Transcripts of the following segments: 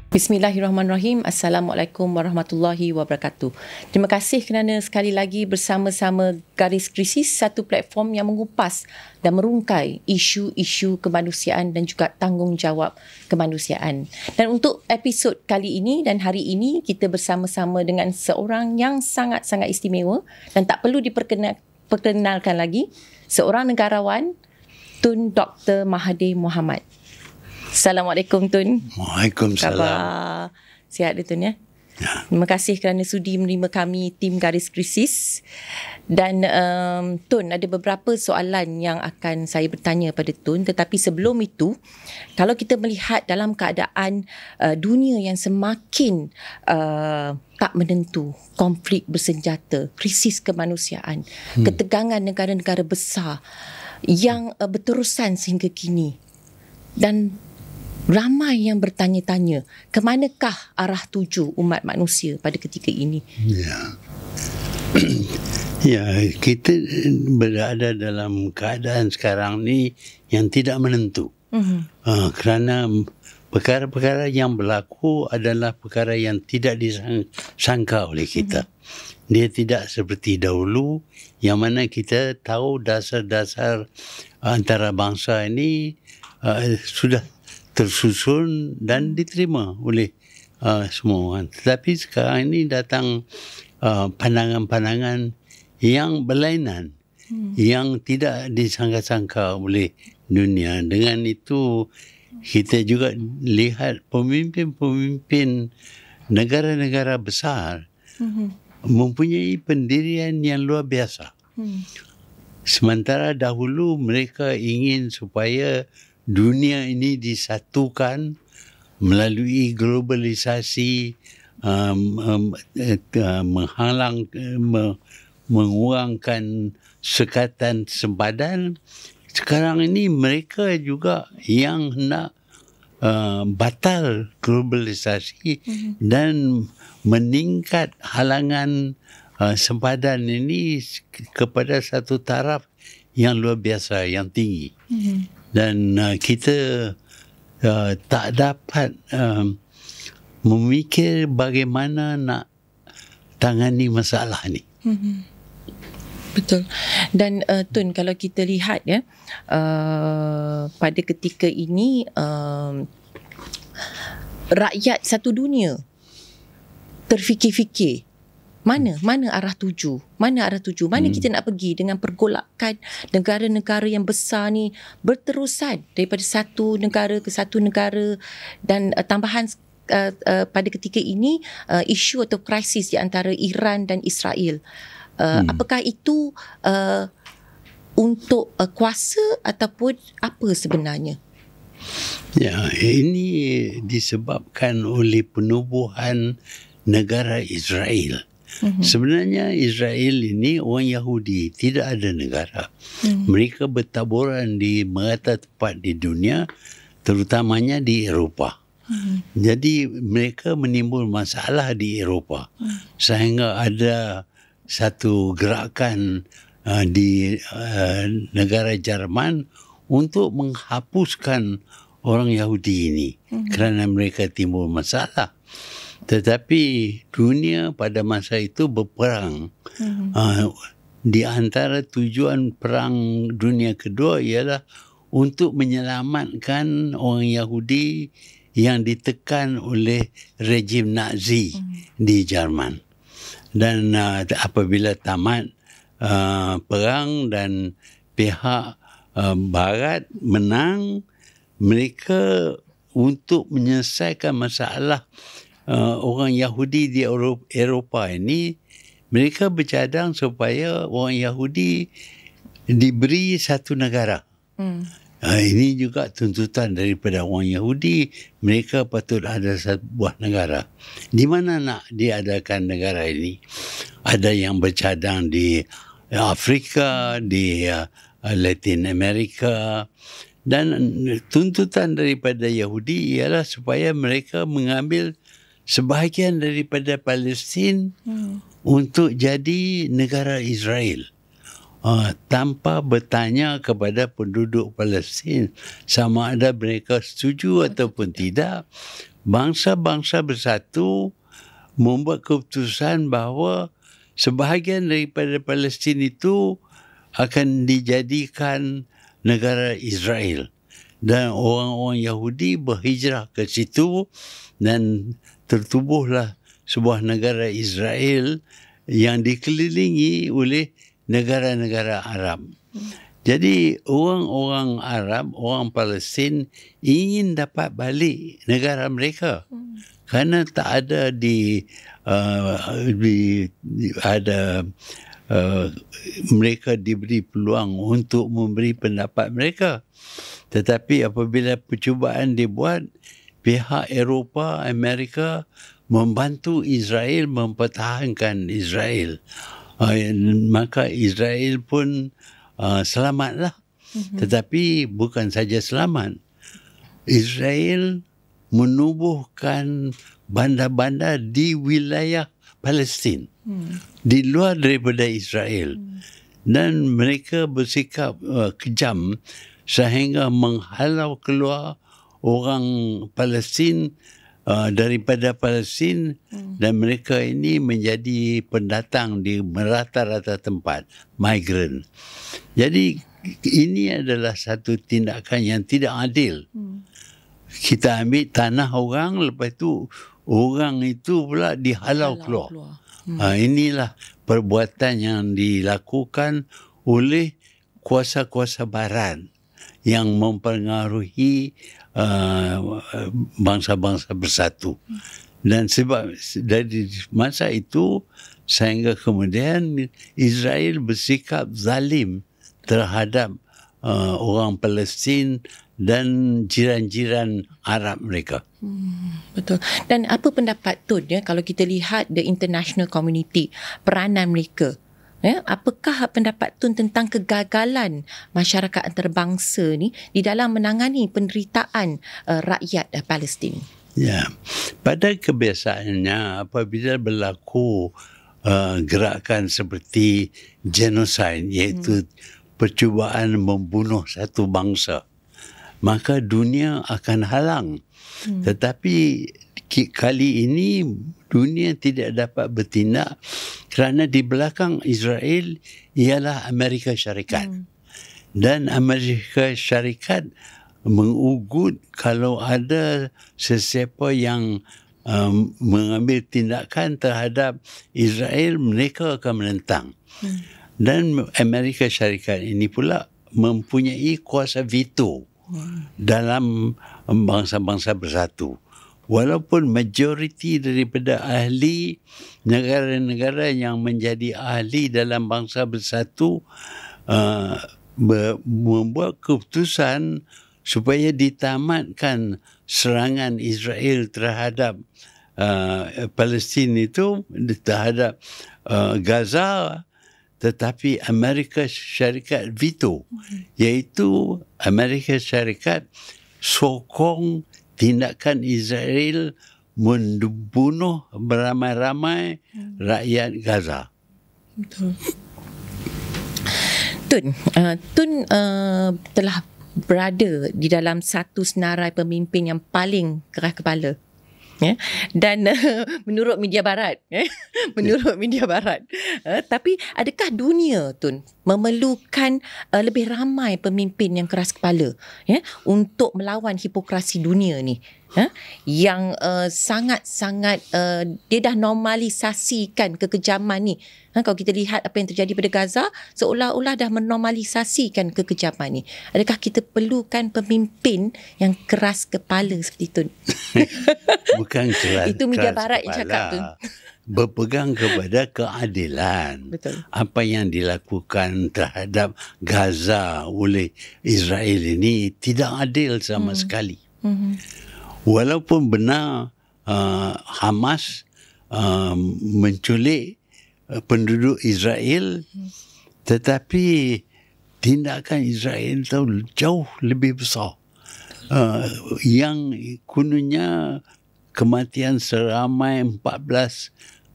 Bismillahirrahmanirrahim. Assalamualaikum warahmatullahi wabarakatuh. Terima kasih kerana sekali lagi bersama-sama Garis Krisis, satu platform yang mengupas dan merungkai isu-isu kemanusiaan dan juga tanggungjawab kemanusiaan. Dan untuk episod kali ini dan hari ini, kita bersama-sama dengan seorang yang sangat-sangat istimewa dan tak perlu diperkenalkan lagi, seorang negarawan, Tun Dr. Mahathir Mohamad. Assalamualaikum Tun. Waalaikumsalam. Khabar sihat dia Tun ya? Ya. Terima kasih kerana sudi menerima kami tim Garis Krisis. Dan Tun, ada beberapa soalan yang akan saya bertanya pada Tun. Tetapi sebelum itu, kalau kita melihat dalam keadaan dunia yang semakin tak menentu, konflik bersenjata, krisis kemanusiaan, ketegangan negara-negara besar yang berterusan sehingga kini, dan ramai yang bertanya-tanya, ke manakah arah tuju umat manusia pada ketika ini? Ya. Ya, kita berada dalam keadaan sekarang ni yang tidak menentu. Kerana perkara-perkara yang berlaku adalah perkara yang tidak disangka oleh kita. Dia tidak seperti dahulu yang mana kita tahu dasar-dasar antara bangsa ini sudah tersusun dan diterima oleh semua orang. Tetapi sekarang ini datang pandangan-pandangan yang berlainan, yang tidak disangka-sangka oleh dunia. Dengan itu, kita juga lihat pemimpin-pemimpin negara-negara besar mempunyai pendirian yang luar biasa. Sementara dahulu mereka ingin supaya dunia ini disatukan melalui globalisasi, mengurangkan sekatan sempadan. Sekarang ini mereka juga yang nak batal globalisasi dan meningkat halangan sempadan ini kepada satu taraf yang luar biasa, yang tinggi. Dan kita tak dapat memikir bagaimana nak tangani masalah ni. Betul. Dan Tun, kalau kita lihat ya, pada ketika ini rakyat satu dunia terfikir-fikir mana arah tuju, mana kita nak pergi dengan pergolakan negara-negara yang besar ni berterusan daripada satu negara ke satu negara, dan tambahan pada ketika ini isu atau krisis di antara Iran dan Israel. Apakah itu untuk kuasa ataupun apa sebenarnya? Ya, ini disebabkan oleh penubuhan negara Israel. Sebenarnya Israel ini orang Yahudi, tidak ada negara. Mereka bertaburan di merata tempat di dunia, terutamanya di Eropah. Jadi mereka menimbul masalah di Eropah, sehingga ada satu gerakan di negara Jerman untuk menghapuskan orang Yahudi ini kerana mereka timbul masalah. Tetapi dunia pada masa itu berperang. Di antara tujuan perang dunia kedua ialah untuk menyelamatkan orang Yahudi yang ditekan oleh rejim Nazi di Jerman. Dan apabila tamat perang dan pihak Barat menang, mereka untuk menyelesaikan masalah orang Yahudi di Eropah ini, mereka bercadang supaya orang Yahudi diberi satu negara. Ini juga tuntutan daripada orang Yahudi, mereka patut ada sebuah negara. Di mana nak diadakan negara ini? Ada yang bercadang di Afrika, di Latin Amerika, dan tuntutan daripada Yahudi ialah supaya mereka mengambil sebahagian daripada Palestin untuk jadi negara Israel. tanpa bertanya kepada penduduk Palestin sama ada mereka setuju ataupun tidak, bangsa-bangsa bersatu membuat keputusan bahawa sebahagian daripada Palestin itu akan dijadikan negara Israel. Dan orang-orang Yahudi berhijrah ke situ dan tertubuhlah sebuah negara Israel yang dikelilingi oleh negara-negara Arab. Jadi orang-orang Arab, orang Palestin ingin dapat balik negara mereka. Kerana tak ada mereka diberi peluang untuk memberi pendapat mereka. Tetapi apabila percubaan dibuat, pihak Eropah, Amerika membantu Israel mempertahankan Israel. Maka Israel pun selamatlah. Tetapi bukan saja selamat. Israel menubuhkan bandar-bandar di wilayah Palestin. Di luar daripada Israel. Dan mereka bersikap kejam sehingga menghalau keluar orang Palestin daripada Palestin dan mereka ini menjadi pendatang di merata-rata tempat, migran. Jadi ini adalah satu tindakan yang tidak adil. Kita ambil tanah orang, lepas tu orang itu pula dihalau keluar. Inilah perbuatan yang dilakukan oleh kuasa-kuasa barat yang mempengaruhi bangsa-bangsa bersatu. Dan sebab dari masa itu sehingga kemudian Israel bersikap zalim terhadap orang Palestin dan jiran-jiran Arab mereka. Betul. Dan apa pendapat Tun kalau kita lihat the international community, peranan mereka? Apakah pendapat Tun tentang kegagalan masyarakat antarabangsa ni di dalam menangani penderitaan rakyat Palestin? Ya, pada kebiasaannya apabila berlaku gerakan seperti genosid, iaitu percubaan membunuh satu bangsa, maka dunia akan halang. Tetapi kali ini dunia tidak dapat bertindak kerana di belakang Israel ialah Amerika Syarikat. Dan Amerika Syarikat mengugut kalau ada sesiapa yang mengambil tindakan terhadap Israel, mereka akan menentang. Dan Amerika Syarikat ini pula mempunyai kuasa veto dalam bangsa-bangsa bersatu. Walaupun majoriti daripada ahli negara-negara yang menjadi ahli dalam bangsa bersatu membuat keputusan supaya ditamatkan serangan Israel terhadap Palestin itu, terhadap Gaza, tetapi Amerika Syarikat veto, iaitu Amerika Syarikat sokong tindakan Israel membunuh beramai-ramai rakyat Gaza. Betul. Tun telah berada di dalam satu senarai pemimpin yang paling keras kepala. Dan menurut media barat, media barat. Tapi adakah dunia Tun memerlukan lebih ramai pemimpin yang keras kepala untuk melawan hipokrasi dunia ni, yang sangat-sangat dia dah normalisasikan kekejaman ni. Kalau kita lihat apa yang terjadi pada Gaza, seolah-olah dah menormalisasikan kekejaman ni. Adakah kita perlukan pemimpin yang keras kepala seperti Tun? Bukan keras. Itu media keras barat yang cakap tu. Berpegang kepada keadilan. Betul. Apa yang dilakukan terhadap Gaza oleh Israel ini tidak adil sama sekali. Walaupun benar Hamas menculik penduduk Israel, tetapi tindakan Israel itu jauh lebih besar. Yang kononnya kematian seramai 1,400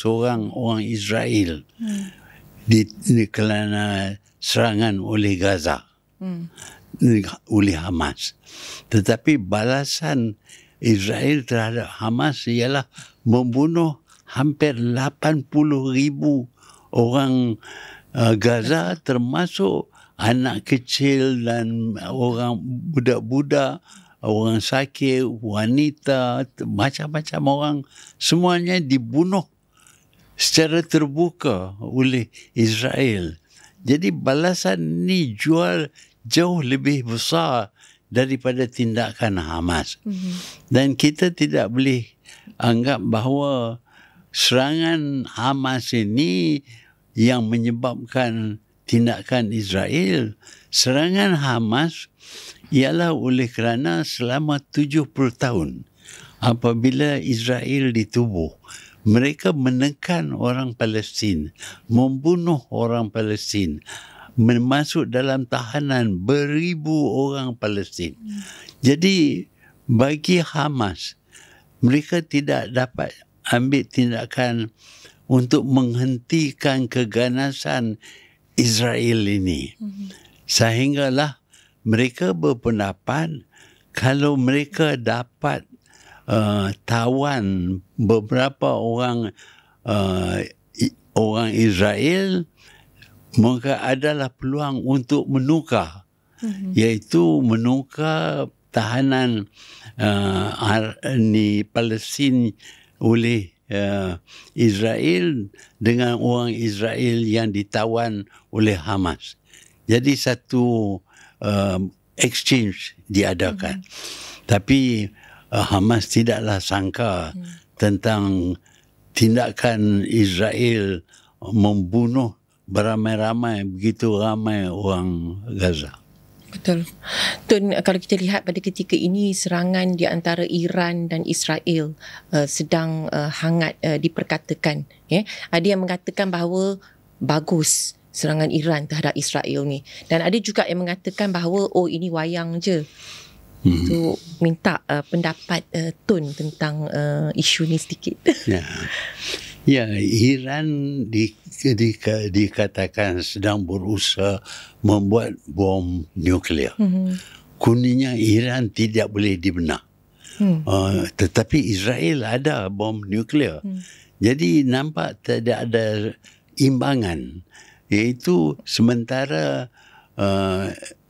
orang Israel kerana serangan oleh Gaza. oleh Hamas. Tetapi balasan Israel terhadap Hamas ialah membunuh hampir 80,000 orang Gaza, termasuk anak kecil dan orang budak-budak, orang sakit, wanita, macam-macam orang, semuanya dibunuh secara terbuka oleh Israel. Jadi balasan ni jauh lebih besar daripada tindakan Hamas. Dan kita tidak boleh anggap bahawa serangan Hamas ini yang menyebabkan tindakan Israel. Serangan Hamas ialah oleh kerana selama 70 tahun apabila Israel ditubuh, mereka menekan orang Palestin, membunuh orang Palestin, masuk dalam tahanan beribu orang Palestin. Jadi bagi Hamas, mereka tidak dapat ambil tindakan untuk menghentikan keganasan Israel ini. Sehinggalah mereka berpendapat kalau mereka dapat tawan beberapa orang Israel, maka adalah peluang untuk menukar, iaitu menukar tahanan Palestin oleh Israel dengan orang Israel yang ditawan oleh Hamas. Jadi satu exchange diadakan. Tapi Hamas tidaklah sangka tentang tindakan Israel membunuh beramai-ramai, begitu ramai orang Gaza. Betul. Tun, kalau kita lihat pada ketika ini serangan di antara Iran dan Israel sedang hangat diperkatakan. Ada yang mengatakan bahawa bagus serangan Iran terhadap Israel ni. Dan ada juga yang mengatakan bahawa ini wayang je. So, minta pendapat Tun tentang isu ni sedikit. Ya, Iran dikatakan sedang berusaha membuat bom nuklear. Kononnya Iran tidak boleh dibenar. Tetapi Israel ada bom nuklear. Jadi nampak tidak ada imbangan. Iaitu sementara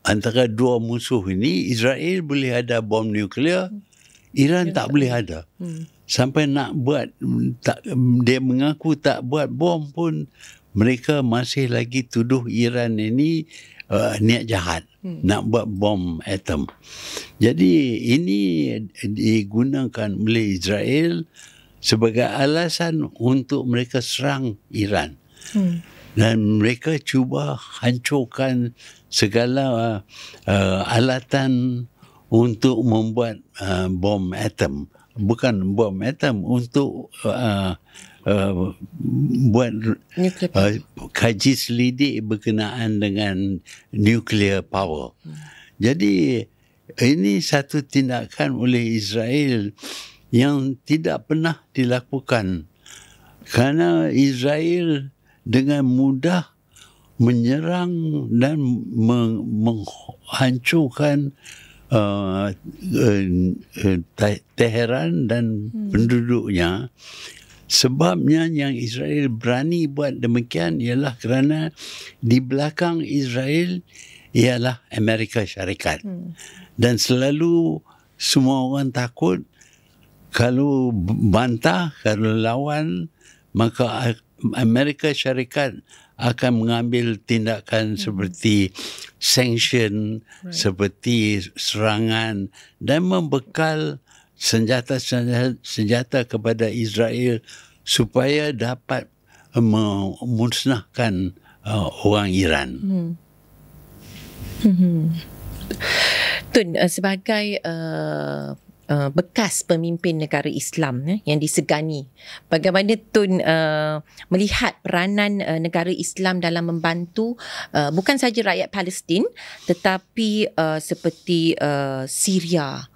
antara dua musuh ini, Israel boleh ada bom nuklear, Iran tak boleh ada. Sampai nak buat, dia mengaku tak buat bom pun, mereka masih lagi tuduh Iran ini niat jahat, nak buat bom atom. Jadi ini digunakan oleh Israel sebagai alasan untuk mereka serang Iran. Dan mereka cuba hancurkan segala alatan untuk membuat bom atom. Bukan bom atom, untuk buat kaji selidik berkenaan dengan nuclear power. Jadi ini satu tindakan oleh Israel yang tidak pernah dilakukan, kerana Israel dengan mudah menyerang dan menghancurkan Teheran dan penduduknya. Sebabnya yang Israel berani buat demikian ialah kerana di belakang Israel ialah Amerika Syarikat. Dan selalu semua orang takut kalau bantah, kalau lawan, maka Amerika Syarikat akan mengambil tindakan seperti sanction, seperti serangan, dan membekal senjata kepada Israel supaya dapat memusnahkan orang Iran. Tun, sebagai bekas pemimpin negara Islam yang disegani, bagaimana Tun melihat peranan negara Islam dalam membantu bukan saja rakyat Palestin, tetapi seperti Syria,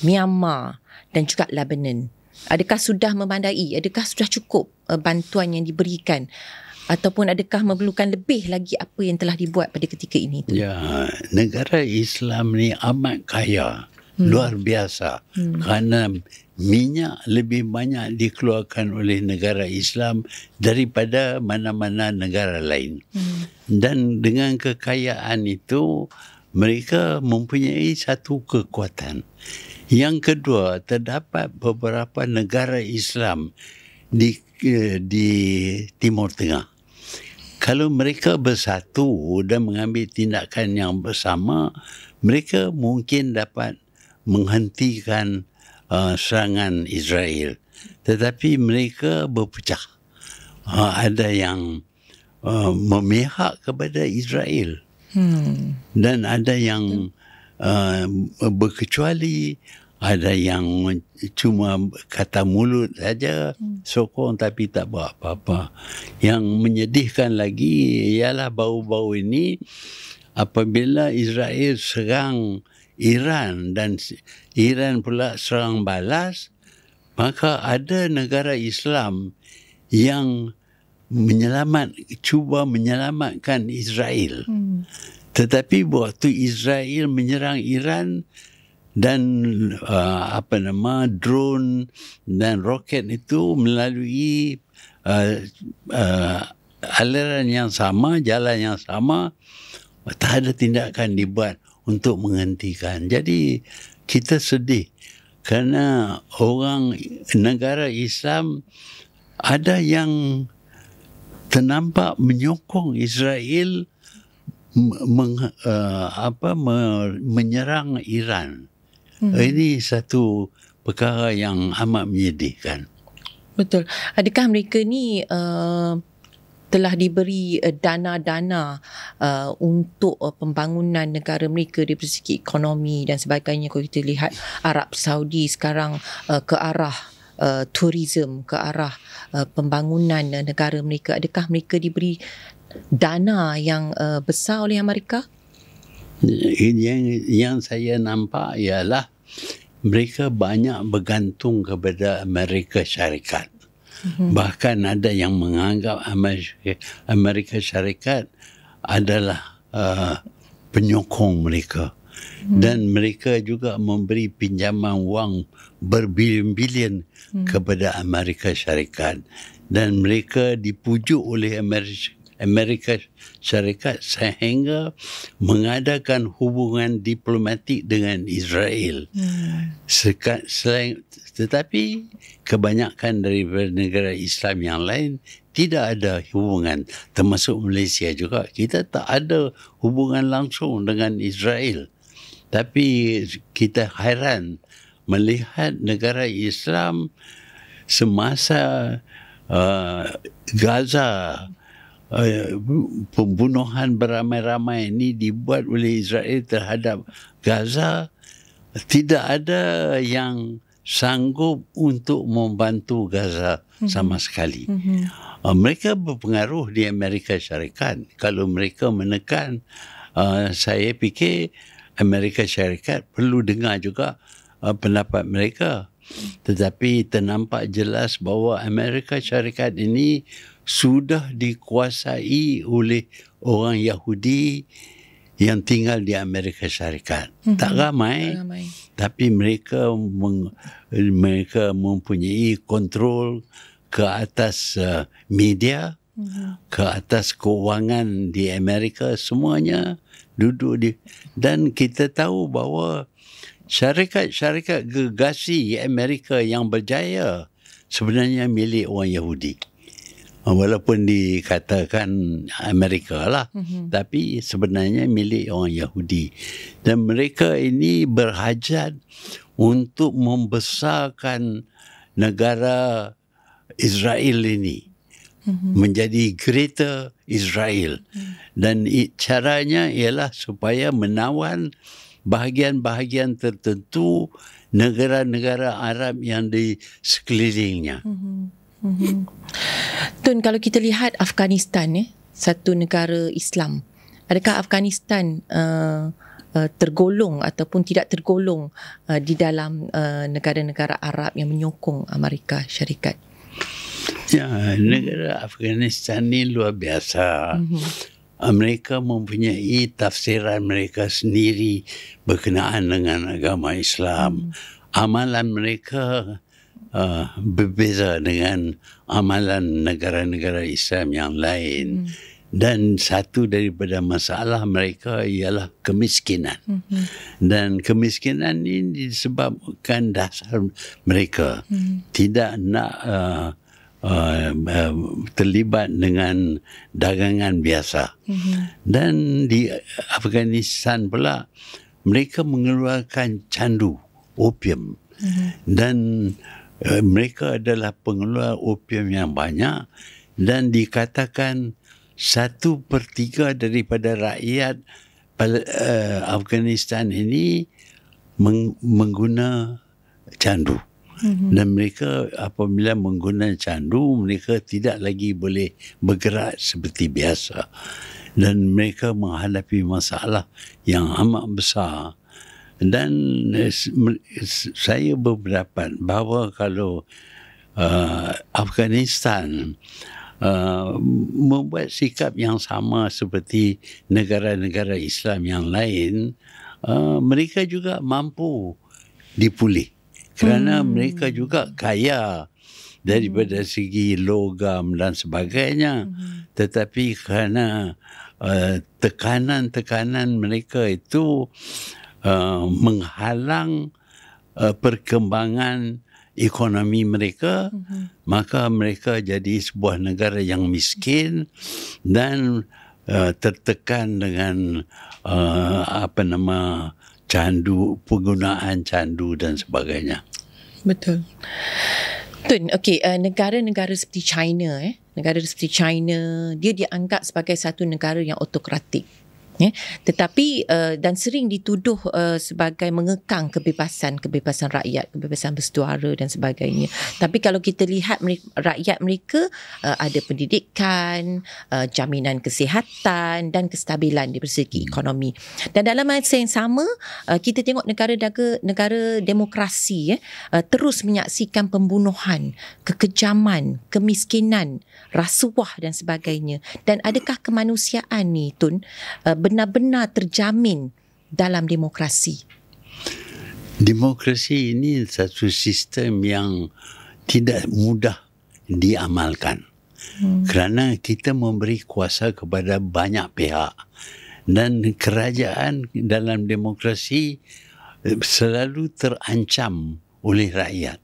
Myanmar dan juga Lebanon? Adakah sudah memandai, adakah sudah cukup bantuan yang diberikan ataupun adakah memerlukan lebih lagi apa yang telah dibuat pada ketika ini? Ya, negara Islam ni amat kaya, luar biasa. Kerana minyak lebih banyak dikeluarkan oleh negara Islam daripada mana-mana negara lain. Dan dengan kekayaan itu, mereka mempunyai satu kekuatan. Yang kedua, terdapat beberapa negara Islam di Timur Tengah. Kalau mereka bersatu dan mengambil tindakan yang bersama, mereka mungkin dapat menghentikan serangan Israel. Tetapi mereka berpecah. Ada yang memihak kepada Israel. Dan ada yang berkecuali, ada yang cuma kata mulut saja, sokong tapi tak buat apa-apa. Yang menyedihkan lagi ialah baru-baru ini apabila Israel serang Iran dan Iran pula serang balas, maka ada negara Islam yang cuba menyelamatkan Israel. Tetapi waktu Israel menyerang Iran dan drone dan roket itu melalui aliran yang sama, jalan yang sama, tak ada tindakan dibuat untuk menghentikan. Jadi kita sedih kerana negara Islam ada yang ternampak menyokong Israel menyerang Iran. Ini satu perkara yang amat menyedihkan. Betul. Adakah mereka ni telah diberi dana-dana untuk pembangunan negara mereka dari segi ekonomi dan sebagainya? Kalau kita lihat Arab Saudi sekarang ke arah tourism, ke arah pembangunan negara mereka, adakah mereka diberi dana yang besar oleh Amerika? Yang saya nampak ialah mereka banyak bergantung kepada Amerika Syarikat. Bahkan ada yang menganggap Amerika Syarikat adalah penyokong mereka. Dan mereka juga memberi pinjaman wang berbilion-bilion kepada Amerika Syarikat. Dan mereka dipujuk oleh Amerika Syarikat sehingga mengadakan hubungan diplomatik dengan Israel. Tetapi kebanyakan daripada negara Islam yang lain tidak ada hubungan, termasuk Malaysia juga. Kita tak ada hubungan langsung dengan Israel. Tapi kita hairan melihat negara Islam semasa Gaza, pembunuhan beramai-ramai ini dibuat oleh Israel terhadap Gaza, tidak ada yang sanggup untuk membantu Gaza sama sekali. Mereka berpengaruh di Amerika Syarikat. Kalau mereka menekan, saya fikir Amerika Syarikat perlu dengar juga pendapat mereka. Tetapi ternampak jelas bahawa Amerika Syarikat ini sudah dikuasai oleh orang Yahudi yang tinggal di Amerika Syarikat. Tak ramai, tapi mereka mempunyai kontrol ke atas media, ke atas keuangan di Amerika, semuanya duduk di. Dan kita tahu bahawa syarikat-syarikat gergasi Amerika yang berjaya sebenarnya milik orang Yahudi. Walaupun dikatakan Amerika lah, tapi sebenarnya milik orang Yahudi. Dan mereka ini berhajat untuk membesarkan negara Israel ini menjadi Greater Israel. Dan caranya ialah supaya menawan bahagian-bahagian tertentu negara-negara Arab yang di sekelilingnya. Tun, kalau kita lihat Afghanistan, satu negara Islam, adakah Afghanistan tergolong ataupun tidak tergolong di dalam negara-negara Arab yang menyokong Amerika Syarikat? Ya, negara Afghanistan ni luar biasa. Mereka mempunyai tafsiran mereka sendiri berkenaan dengan agama Islam. Amalan mereka berbeza dengan amalan negara-negara Islam yang lain. Dan satu daripada masalah mereka ialah kemiskinan. Dan kemiskinan ini disebabkan dasar mereka tidak nak terlibat dengan dagangan biasa. Dan di Afghanistan pula mereka mengeluarkan candu opium. Dan mereka adalah pengeluar opium yang banyak, dan dikatakan 1/3 daripada rakyat Afghanistan ini mengguna candu. Dan mereka apabila mengguna candu, mereka tidak lagi boleh bergerak seperti biasa. Dan mereka menghadapi masalah yang amat besar. Dan saya berpendapat bahawa kalau Afghanistan membuat sikap yang sama seperti negara-negara Islam yang lain, mereka juga mampu dipulih. Kerana mereka juga kaya daripada segi logam dan sebagainya. Tetapi kerana tekanan-tekanan mereka itu menghalang perkembangan ekonomi mereka, maka mereka jadi sebuah negara yang miskin dan tertekan dengan candu, penggunaan candu dan sebagainya. Betul. Tun, okey, negara-negara seperti China, negara seperti China, dia dianggap sebagai satu negara yang autokratik. Tetapi dan sering dituduh sebagai mengekang kebebasan rakyat, kebebasan bersuara dan sebagainya. Tapi kalau kita lihat rakyat mereka ada pendidikan, jaminan kesihatan dan kestabilan dari segi ekonomi. Dan dalam masa yang sama kita tengok negara demokrasi terus menyaksikan pembunuhan, kekejaman, kemiskinan, rasuah dan sebagainya. Dan adakah kemanusiaan ni, Tun, benar-benar terjamin dalam demokrasi? Demokrasi ini satu sistem yang tidak mudah diamalkan. Kerana kita memberi kuasa kepada banyak pihak. Dan kerajaan dalam demokrasi selalu terancam oleh rakyat.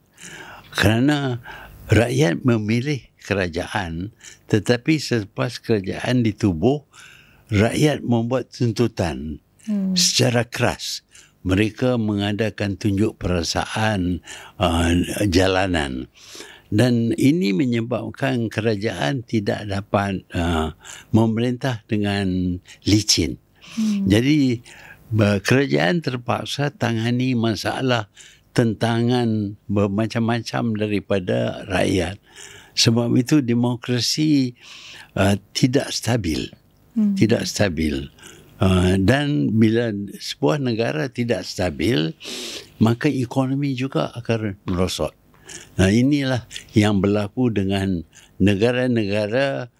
Kerana rakyat memilih kerajaan, tetapi selepas kerajaan ditubuh, rakyat membuat tuntutan secara keras. Mereka mengadakan tunjuk perasaan jalanan. Dan ini menyebabkan kerajaan tidak dapat memerintah dengan licin. Jadi kerajaan terpaksa tangani masalah tentangan bermacam-macam daripada rakyat. Sebab itu demokrasi tidak stabil. Tidak stabil. Dan bila sebuah negara tidak stabil, maka ekonomi juga akan merosot. Nah, inilah yang berlaku dengan negara-negara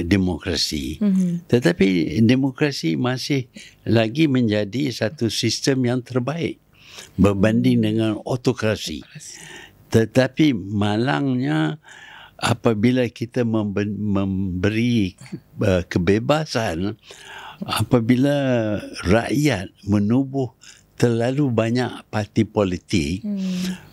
demokrasi. Tetapi demokrasi masih lagi menjadi satu sistem yang terbaik berbanding dengan autokrasi. Tetapi malangnya apabila kita memberi kebebasan, apabila rakyat menubuh terlalu banyak parti politik,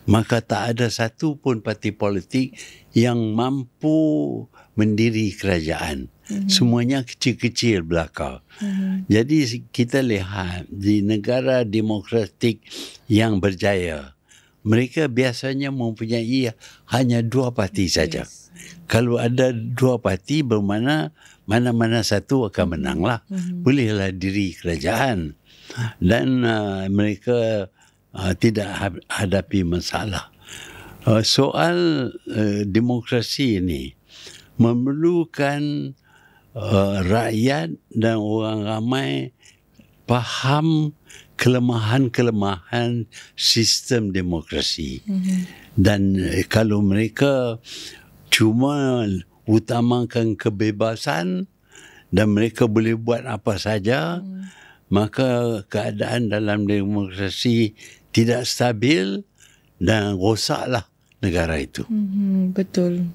maka tak ada satu pun parti politik yang mampu mendiri kerajaan. Semuanya kecil-kecil belaka. Jadi kita lihat di negara demokratik yang berjaya, mereka biasanya mempunyai hanya 2 parti saja. Kalau ada 2 parti, bermakna mana-mana satu akan menanglah. Bolehlah diri kerajaan. Dan mereka tidak hadapi masalah. Soal demokrasi ini memerlukan rakyat dan orang ramai faham kelemahan-kelemahan sistem demokrasi. Dan kalau mereka cuma utamakan kebebasan dan mereka boleh buat apa saja, maka keadaan dalam demokrasi tidak stabil dan rosaklah negara itu. Betul.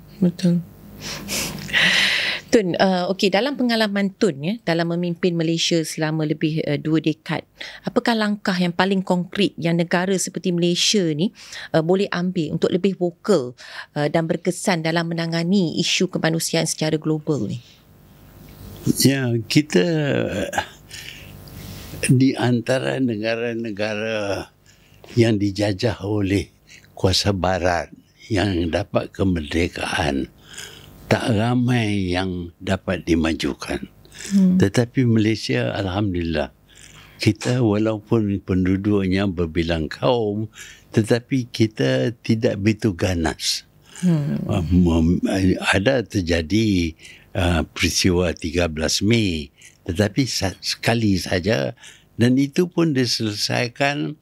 Tun, okey, dalam pengalaman Tun dalam memimpin Malaysia selama lebih 2 dekad, apakah langkah yang paling konkret yang negara seperti Malaysia ni boleh ambil untuk lebih vokal dan berkesan dalam menangani isu kemanusiaan secara global ni? Ya, kita di antara negara-negara yang dijajah oleh kuasa barat yang dapat kemerdekaan, tak ramai yang dapat dimajukan. Tetapi Malaysia, alhamdulillah, kita walaupun penduduknya berbilang kaum, tetapi kita tidak begitu ganas. Ada terjadi peristiwa 13 Mei, tetapi sekali saja, dan itu pun diselesaikan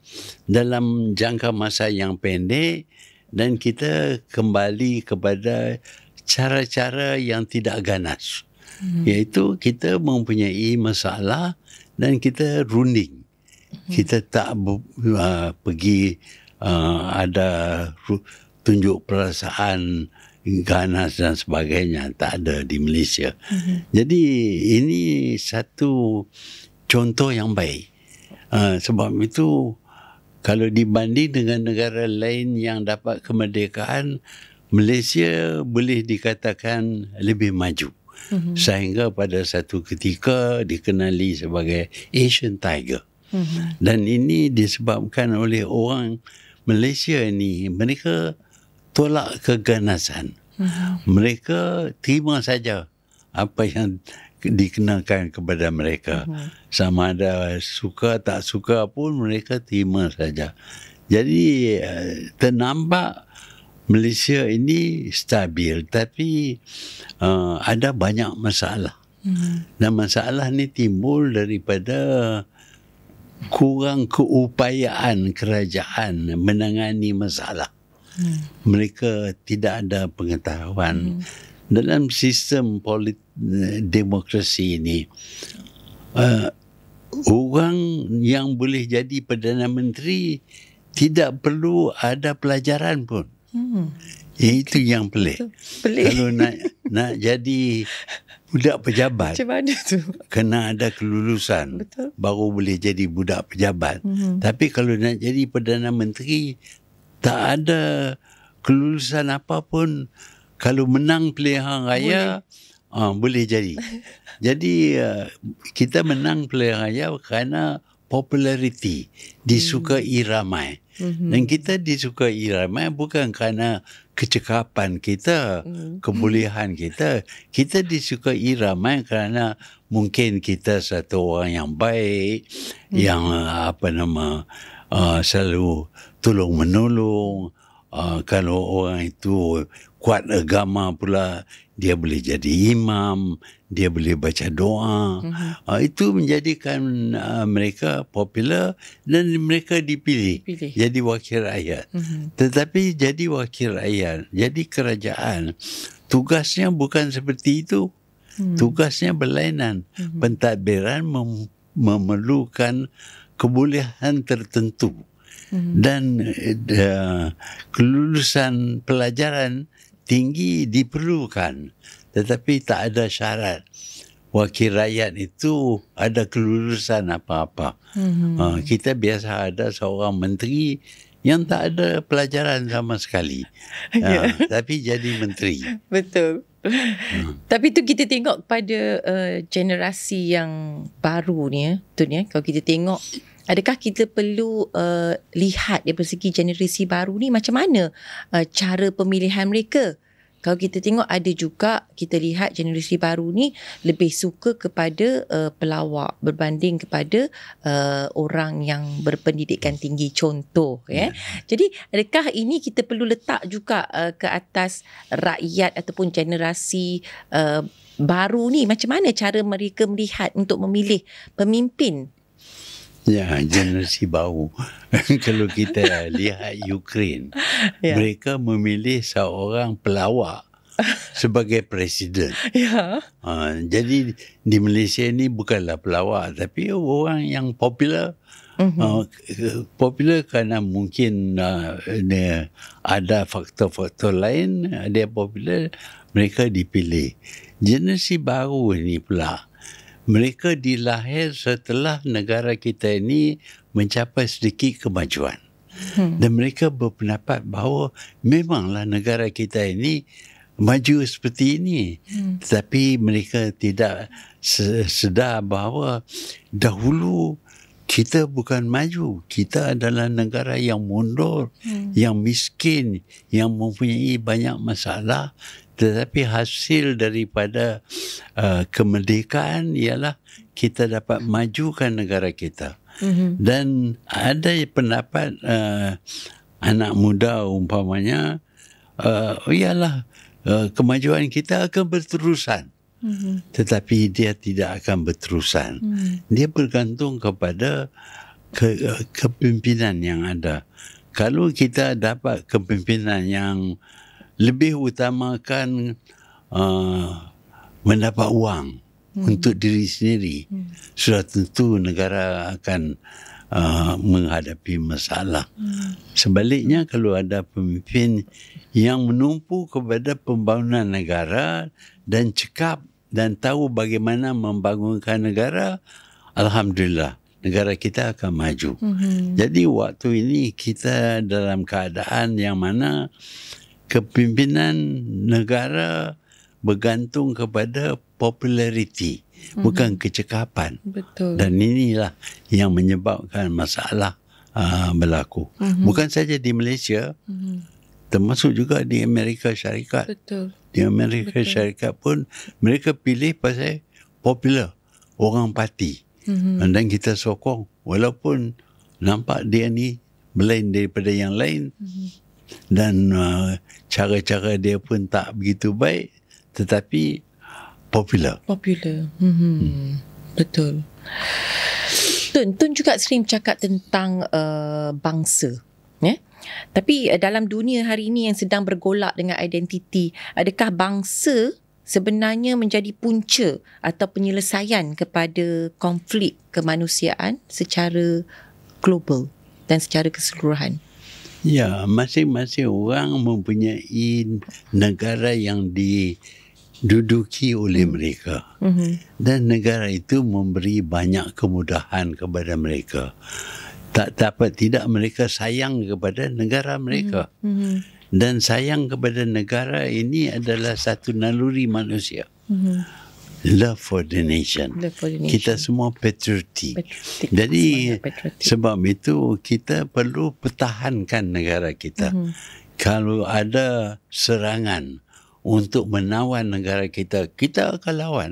dalam jangka masa yang pendek, dan kita kembali kepada cara-cara yang tidak ganas. Iaitu kita mempunyai masalah dan kita runding. Kita tak pergi ada tunjuk perasaan ganas dan sebagainya. Tak ada di Malaysia. Jadi ini satu contoh yang baik. Sebab itu kalau dibanding dengan negara lain yang dapat kemerdekaan, Malaysia boleh dikatakan lebih maju. Sehingga pada satu ketika dikenali sebagai Asian Tiger. Dan ini disebabkan oleh orang Malaysia ni, mereka tolak keganasan. Mereka terima saja apa yang dikenakan kepada mereka. Sama ada suka tak suka pun mereka terima saja. Jadi ternampak Malaysia ini stabil, tapi ada banyak masalah. Dan masalah ni timbul daripada kurang keupayaan kerajaan menangani masalah. Mereka tidak ada pengetahuan. Dalam sistem demokrasi ini, orang yang boleh jadi Perdana Menteri tidak perlu ada pelajaran pun. Itu yang pelik. Kalau nak jadi budak pejabat, macam mana tu? kena ada kelulusan. Betul. Baru boleh jadi budak pejabat. Tapi kalau nak jadi Perdana Menteri, tak ada kelulusan apapun. Kalau menang pilihan raya, boleh jadi. Jadi kita menang pilihan raya kerana populariti, disukai ramai. Dan kita disukai ramai bukan kerana kecekapan kita, kebolehan kita. Kita disukai ramai kerana mungkin kita satu orang yang baik, yang selalu tolong menolong. Kalau orang itu kuat agama pula, dia boleh jadi imam, dia boleh baca doa. Itu menjadikan mereka popular dan mereka dipilih jadi wakil rakyat. Tetapi jadi wakil rakyat, jadi kerajaan, tugasnya bukan seperti itu. Tugasnya berlainan. Pentadbiran memerlukan kebolehan tertentu. Dan kelulusan pelajaran tinggi diperlukan, tetapi tak ada syarat wakil rakyat itu ada kelulusan apa-apa. Kita biasa ada seorang menteri yang tak ada pelajaran sama sekali, tapi jadi menteri. Betul. Tapi tu kita tengok pada generasi yang baru ni, kalau kita tengok, adakah kita perlu lihat dari segi generasi baru ni macam mana cara pemilihan mereka? Kalau kita tengok ada juga, kita lihat generasi baru ni lebih suka kepada pelawak berbanding kepada orang yang berpendidikan tinggi, contoh. Jadi adakah ini kita perlu letak juga ke atas rakyat ataupun generasi baru ni, macam mana cara mereka melihat untuk memilih pemimpin? Ya, generasi baru. Kalau kita lihat Ukraine, mereka memilih seorang pelawak sebagai presiden. Ya. Jadi di Malaysia ni bukanlah pelawak, tapi orang yang popular. Popular kerana mungkin dia ada faktor-faktor lain, dia popular, mereka dipilih. Generasi baru ini pula, mereka dilahir setelah negara kita ini mencapai sedikit kemajuan. Dan mereka berpendapat bahawa memanglah negara kita ini maju seperti ini. Tetapi mereka tidak sedar bahawa dahulu kita bukan maju. Kita adalah negara yang mundur, yang miskin, yang mempunyai banyak masalah. Tetapi hasil daripada kemerdekaan ialah kita dapat majukan negara kita. Dan ada pendapat anak muda umpamanya, ialah kemajuan kita akan berterusan. Tetapi dia tidak akan berterusan. Dia bergantung kepada kepimpinan yang ada. Kalau kita dapat kepimpinan yang lebih utamakan mendapat uang untuk diri sendiri, sudah tentu negara akan menghadapi masalah. Sebaliknya, kalau ada pemimpin yang menumpu kepada pembangunan negara dan cekap dan tahu bagaimana membangunkan negara, alhamdulillah, negara kita akan maju. Jadi waktu ini kita dalam keadaan yang mana kepimpinan negara bergantung kepada populariti, bukan kecekapan. Betul. Dan inilah yang menyebabkan masalah berlaku. Bukan saja di Malaysia, termasuk juga di Amerika Syarikat. Betul. Di Amerika Syarikat pun mereka pilih pasal popular, orang parti. Dan kita sokong, walaupun nampak dia ni berlain daripada yang lain, dan cara-cara dia pun tak begitu baik, tetapi popular. Betul. Tun juga sering bercakap tentang bangsa, ya. Tapi dalam dunia hari ini yang sedang bergolak dengan identiti, adakah bangsa sebenarnya menjadi punca atau penyelesaian kepada konflik kemanusiaan secara global dan secara keseluruhan? Ya, masing-masing orang mempunyai negara yang diduduki oleh mereka. Dan negara itu memberi banyak kemudahan kepada mereka. Tak dapat tidak mereka sayang kepada negara mereka. Dan sayang kepada negara ini adalah satu naluri manusia. Love for the nation. Kita semua patriotik. Jadi sebab itu kita perlu pertahankan negara kita. Kalau ada serangan untuk menawan negara kita, kita akan lawan.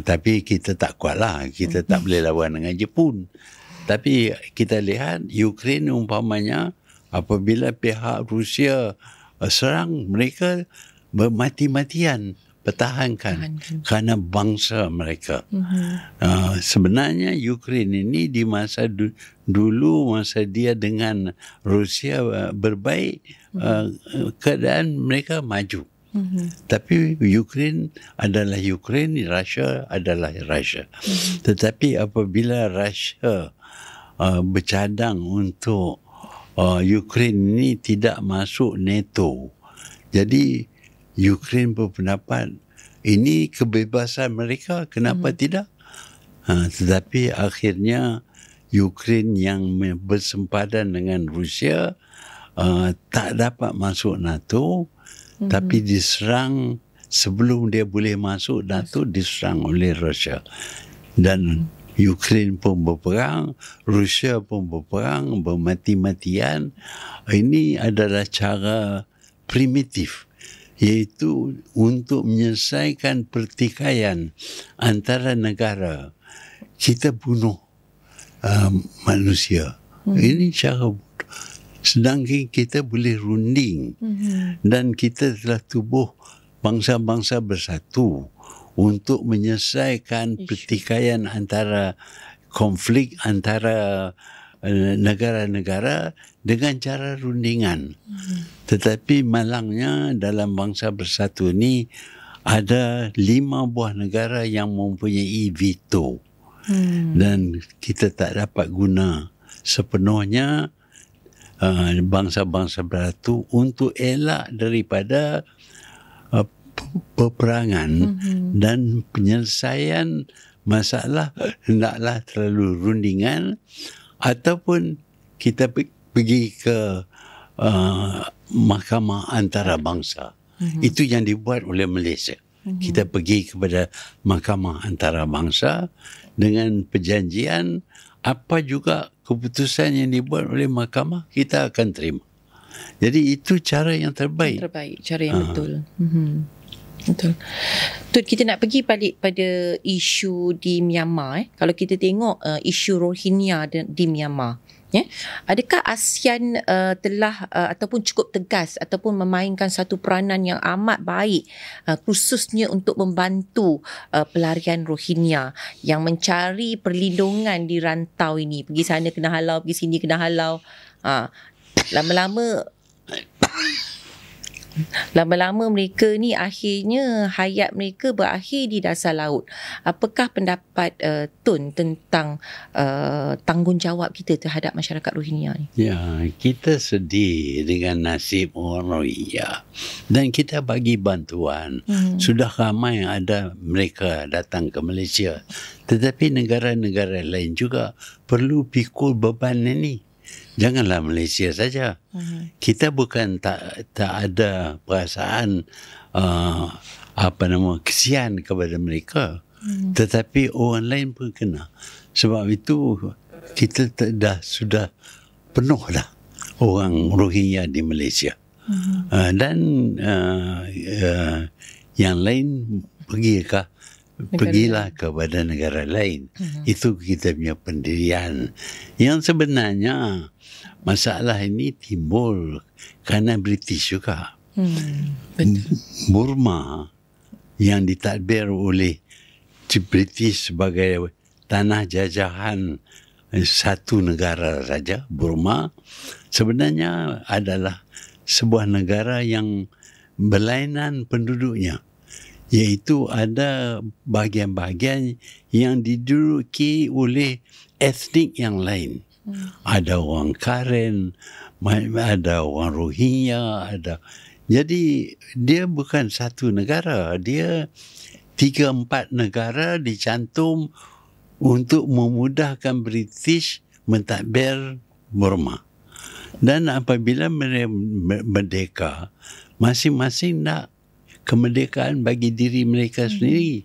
Tapi kita tak kuatlah. Kita tak boleh lawan dengan Jepun. Tapi kita lihat Ukraine umpamanya, apabila pihak Rusia serang, mereka bermati-matian pertahankan kerana bangsa mereka. Sebenarnya Ukraine ini di masa dulu, masa dia dengan Rusia berbaik, keadaan mereka maju. Tapi Ukraine adalah Ukraine, Russia adalah Russia. Tetapi apabila Russia bercadang untuk Ukraine ini tidak masuk NATO, jadi Ukraine berpendapat ini kebebasan mereka, kenapa tidak? Tetapi akhirnya Ukraine yang bersempadan dengan Rusia tak dapat masuk NATO, tapi diserang sebelum dia boleh masuk NATO, diserang oleh Rusia. Dan Ukraine pun berperang, Rusia pun berperang, bermati-matian. Ini adalah cara primitif, iaitu untuk menyelesaikan pertikaian antara negara. Kita bunuh manusia. Ini cara bodoh. Sedangkan kita boleh runding dan kita telah tubuh bangsa-bangsa bersatu untuk menyelesaikan pertikaian antara konflik antara negara-negara dengan cara rundingan. Tetapi malangnya dalam Bangsa Bersatu ni ada 5 buah negara yang mempunyai veto. Dan kita tak dapat guna sepenuhnya bangsa-bangsa bersatu untuk elak daripada peperangan dan penyelesaian masalah hendaklah terlalu rundingan ataupun kita pergi ke mahkamah antarabangsa. Itu yang dibuat oleh Malaysia. Kita pergi kepada mahkamah antarabangsa dengan perjanjian apa juga keputusan yang dibuat oleh mahkamah kita akan terima. Jadi itu cara yang terbaik. Cara yang betul. Betul. Tun, kita nak pergi balik pada isu di Myanmar. Kalau kita tengok isu Rohingya di Myanmar, adakah ASEAN telah ataupun cukup tegas ataupun memainkan satu peranan yang amat baik khususnya untuk membantu pelarian Rohingya yang mencari perlindungan di rantau ini, pergi sana kena halau, pergi sini kena halau, lama-lama mereka ni akhirnya hayat mereka berakhir di dasar laut. Apakah pendapat Tun tentang tanggungjawab kita terhadap masyarakat Rohingya ni? Ya, kita sedih dengan nasib orang Rohingya dan kita bagi bantuan. Sudah ramai ada mereka datang ke Malaysia. Tetapi negara-negara lain juga perlu pikul beban ini. Janganlah Malaysia saja. Kita bukan tak ada perasaan kesian kepada mereka. Tetapi orang lain pun kena. Sebab itu kita sudah penuh dah orang Rohingya di Malaysia. Dan yang lain pergilah kepada negara lain. Itu kita punya pendirian. Yang sebenarnya masalah ini timbul kerana British juga. Burma yang ditadbir oleh British sebagai tanah jajahan satu negara saja, Burma, sebenarnya adalah sebuah negara yang berlainan penduduknya. Iaitu ada bahagian-bahagian yang diduduki oleh etnik yang lain. Ada orang Karen, ada orang Rohingya, jadi dia bukan satu negara, dia 3-4 negara dicantum untuk memudahkan British mentadbir Burma. Dan apabila mereka merdeka, masing-masing nak kemerdekaan bagi diri mereka sendiri.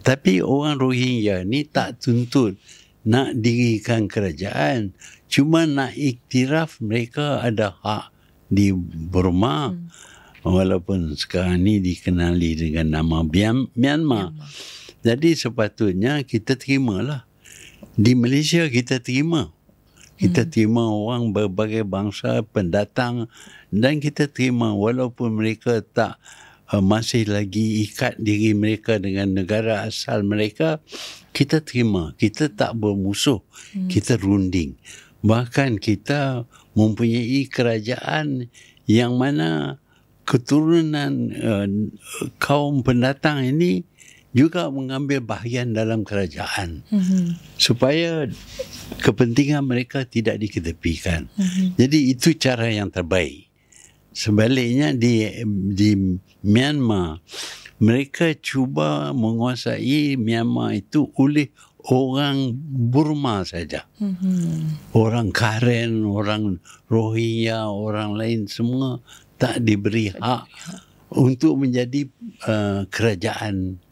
Tapi orang Rohingya ni tak tuntut nak dirikan kerajaan, cuma nak iktiraf mereka ada hak di Burma, walaupun sekarang ni dikenali dengan nama Myanmar. Jadi sepatutnya kita terimalah. Di Malaysia kita terima. Kita terima orang berbagai bangsa pendatang dan kita terima walaupun mereka tak masih lagi ikat diri mereka dengan negara asal mereka, kita terima. Kita tak bermusuh. Kita runding. Bahkan kita mempunyai kerajaan yang mana keturunan kaum pendatang ini juga mengambil bahagian dalam kerajaan supaya kepentingan mereka tidak diketepikan. Jadi itu cara yang terbaik. Sebaliknya di Myanmar, mereka cuba menguasai Myanmar itu oleh orang Burma saja. Orang Karen, orang Rohingya, orang lain semua tak diberi hak untuk menjadi kerajaan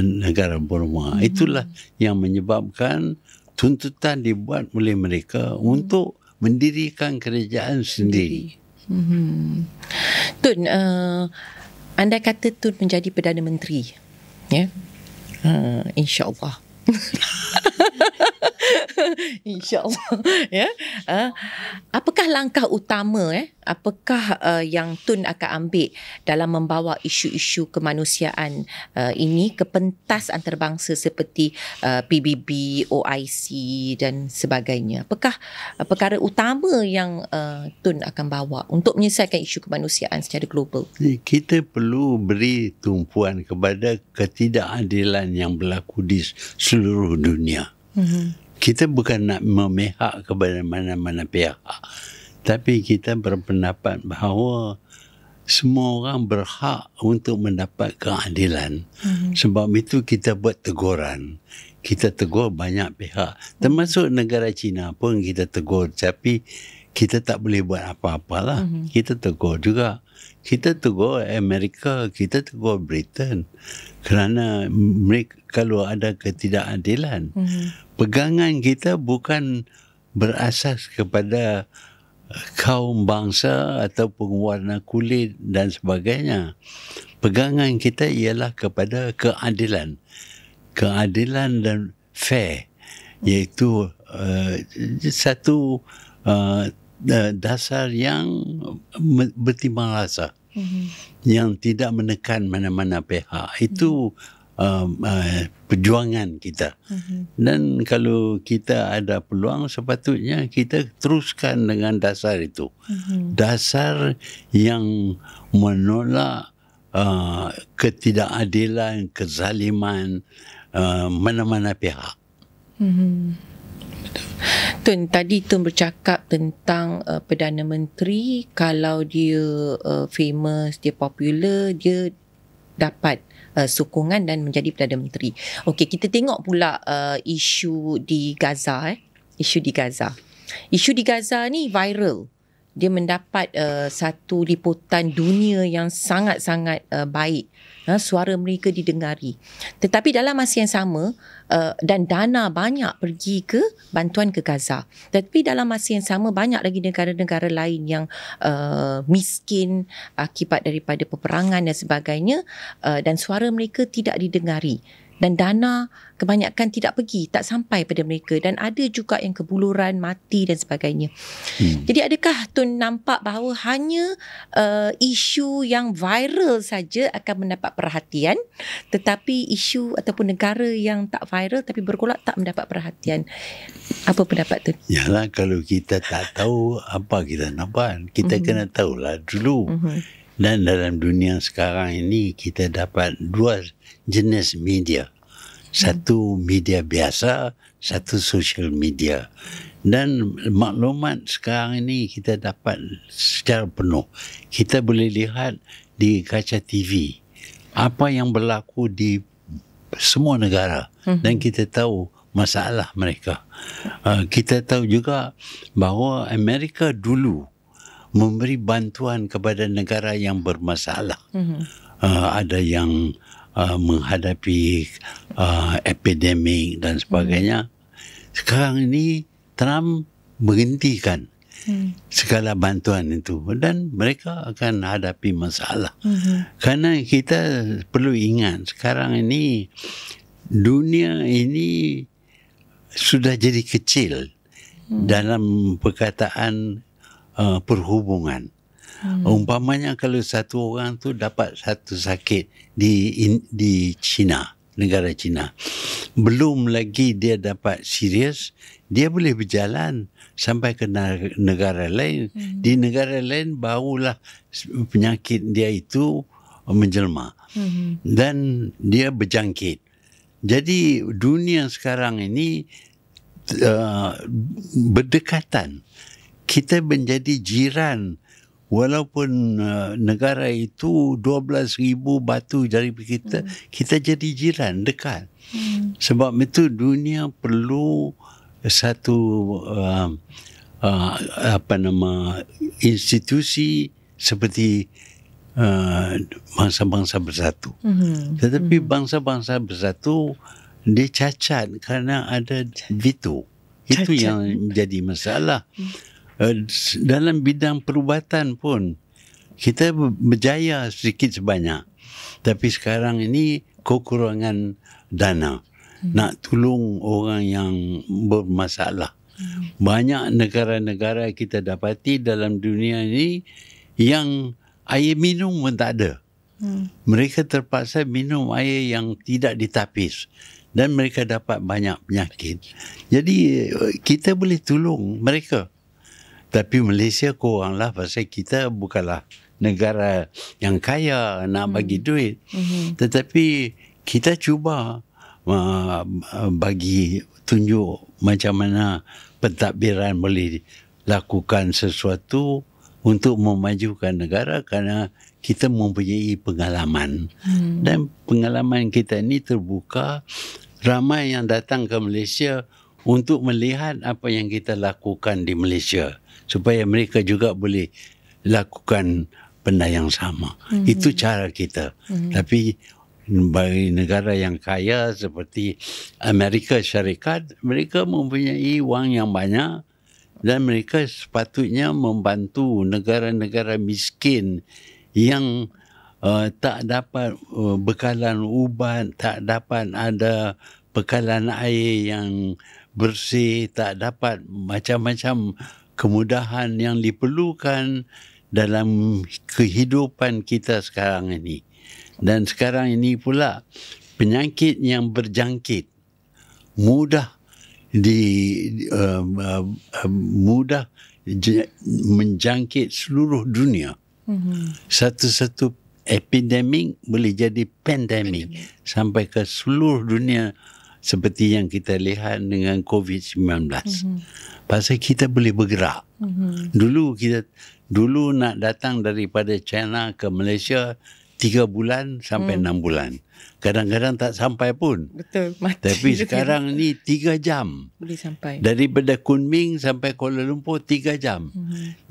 negara Burma. Itulah yang menyebabkan tuntutan dibuat oleh mereka untuk mendirikan kerajaan sendiri. Tun, anda kata Tun menjadi Perdana Menteri, ya? InsyaAllah. InsyaAllah. Ya. Apakah langkah utama apakah yang Tun akan ambil dalam membawa isu-isu kemanusiaan ini ke pentas antarabangsa seperti PBB, OIC dan sebagainya? Apakah perkara utama yang Tun akan bawa untuk menyelesaikan isu kemanusiaan secara global? Kita perlu beri tumpuan kepada ketidakadilan yang berlaku di seluruh dunia. Kita bukan nak memihak kepada mana-mana pihak, tapi kita berpendapat bahawa semua orang berhak untuk mendapat keadilan. Sebab itu kita buat teguran. Kita tegur banyak pihak, termasuk negara China pun kita tegur, tapi kita tak boleh buat apa-apalah. Kita tegur juga. Kita tegur Amerika, kita tegur Britain kerana mereka kalau ada ketidakadilan. Pegangan kita bukan berasas kepada kaum bangsa ataupun warna kulit dan sebagainya. Pegangan kita ialah kepada keadilan. Keadilan dan fair, iaitu satu dasar yang bertimbang rasa, yang tidak menekan mana-mana pihak. Itu perjuangan kita. Dan kalau kita ada peluang, sepatutnya kita teruskan dengan dasar itu. Dasar yang menolak ketidakadilan, kezaliman mana-mana pihak. Tun, tadi Tun bercakap tentang Perdana Menteri, kalau dia famous, dia popular, dia dapat sokongan dan menjadi Perdana Menteri. Okey, kita tengok pula isu di Gaza. Isu di Gaza. Isu di Gaza ni viral. Dia mendapat satu liputan dunia yang sangat-sangat baik. Suara mereka didengari. Tetapi dalam masa yang sama, dan dana banyak pergi ke bantuan ke Gaza. Tapi dalam masa yang sama, banyak lagi negara-negara lain yang miskin akibat daripada peperangan dan sebagainya, dan suara mereka tidak didengari. Dan dana kebanyakan tidak pergi, tak sampai pada mereka. Dan ada juga yang kebuluran, mati dan sebagainya. Jadi adakah Tun nampak bahawa hanya isu yang viral saja akan mendapat perhatian, tetapi isu ataupun negara yang tak viral tapi bergolak tak mendapat perhatian? Apa pendapat Tun? Yalah, kalau kita tak tahu apa kita nak buat, kita kena tahulah dulu. Dan dalam dunia sekarang ini kita dapat dua jenis media. Satu media biasa, satu social media. Dan maklumat sekarang ini kita dapat secara penuh. Kita boleh lihat di kaca TV apa yang berlaku di semua negara. Dan kita tahu masalah mereka. Kita tahu juga bahawa Amerika dulu memberi bantuan kepada negara yang bermasalah. Ada yang menghadapi epidemik dan sebagainya. Sekarang ini Trump menghentikan segala bantuan itu dan mereka akan hadapi masalah. Kerana kita perlu ingat sekarang ini dunia ini sudah jadi kecil dalam perkataan perhubungan. Umpamanya kalau satu orang tu dapat satu sakit di China, negara China, belum lagi dia dapat serius, dia boleh berjalan sampai ke negara lain. Di negara lain barulah penyakit dia itu menjelma dan dia berjangkit. Jadi dunia sekarang ini berdekatan. Kita menjadi jiran walaupun negara itu 12,000 batu dari kita, kita jadi jiran dekat. Sebab itu dunia perlu satu institusi seperti bangsa-bangsa bersatu. Tetapi bangsa-bangsa bersatu dia cacat kerana ada veto. Itu yang menjadi masalah. Dalam bidang perubatan pun kita berjaya sedikit sebanyak, tapi sekarang ini kekurangan dana. nak tolong orang yang bermasalah. Banyak negara-negara kita dapati dalam dunia ini yang air minum pun tak ada. Mereka terpaksa minum air yang tidak ditapis dan mereka dapat banyak penyakit. Jadi kita boleh tolong mereka. Tapi Malaysia kuranglah pasal kita bukanlah negara yang kaya nak bagi duit. Tetapi kita cuba bagi tunjuk macam mana pentadbiran boleh lakukan sesuatu untuk memajukan negara kerana kita mempunyai pengalaman. Dan pengalaman kita ni terbuka, ramai yang datang ke Malaysia untuk melihat apa yang kita lakukan di Malaysia supaya mereka juga boleh lakukan benda yang sama. Itu cara kita. Tapi bagi negara yang kaya seperti Amerika Syarikat, mereka mempunyai wang yang banyak dan mereka sepatutnya membantu negara-negara miskin yang tak dapat bekalan ubat, tak dapat ada bekalan air yang bersih, tak dapat macam-macam kemudahan yang diperlukan dalam kehidupan kita sekarang ini. Dan sekarang ini pula penyakit yang berjangkit mudah menjangkit seluruh dunia. Satu-satu epidemik boleh jadi pandemik sampai ke seluruh dunia seperti yang kita lihat dengan COVID-19. Pasal kita boleh bergerak. Dulu nak datang daripada China ke Malaysia 3 bulan sampai 6 bulan. Kadang-kadang tak sampai pun. Betul, mati. Tapi sekarang ni 3 jam. Boleh sampai. Daripada Kunming sampai Kuala Lumpur 3 jam.